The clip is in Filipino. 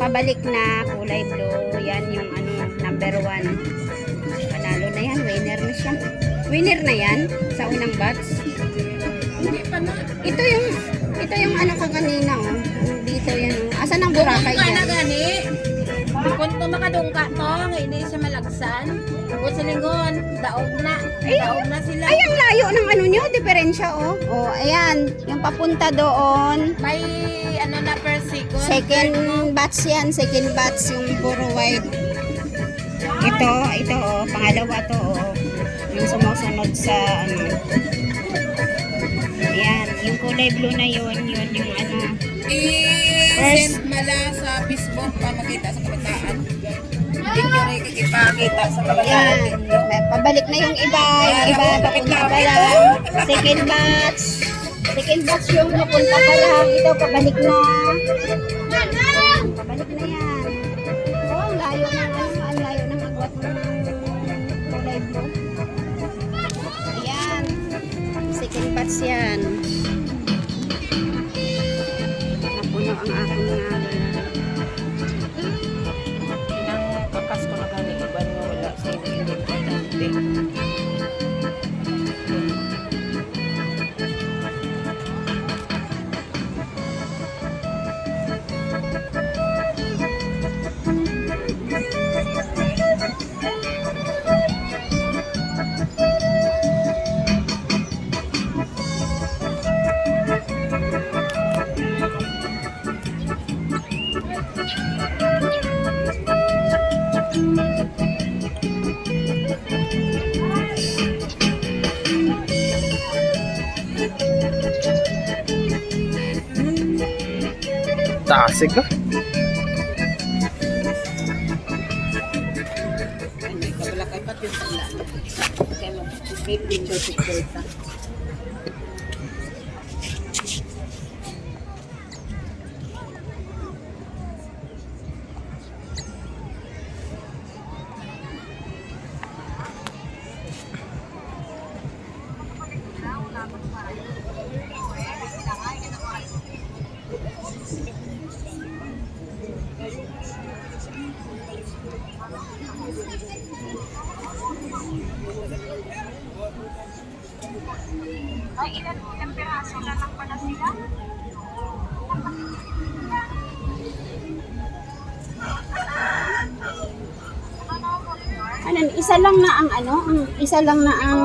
pabalik na kulay blue. Yan yung ano, number 1. Panalo na yan, winner na siya. Winner na yan sa unang batch. Hindi pa na. Ito yung ano ka kanina, oh. Dito yan, oh. Asan ang Boracay Dungka na dyan? gani. Kung makadungka to, hindi siya malagsan. Kung sa lingon, daog na. Daog na sila. Ay, ang layo ng ano nyo, diferensya, oh. Oh, ayan, yung papunta doon. May ano na per second. Second batch yan, second batch yung puro white. Ito, oh, pangalawa to, oh. Yung sumusunod sa, ano. Ayan, yung kulay blue na yun yung ano. I-send mala sa Facebook para makita sa kabataan. Video rin kikipakita sa kabataan. Ayan, pabalik na yung iba papunta pa lang. Second batch. Second batch yung papunta pa lang. Ito, pabalik na. Pabalik na yan. Oh, ang layo ng agwat mo ng kulay blue. Ayan. Second batch yan. Napuno ang aking nga. Nang kakas ko na gani, iba nga wala sa hindi importante. Tasik ka. May kabalakay pa yung tala. Kaya mag-make window security. Ay, ilang piraso na lang pala sila? Ano, isa lang na ang ano, isa lang na ang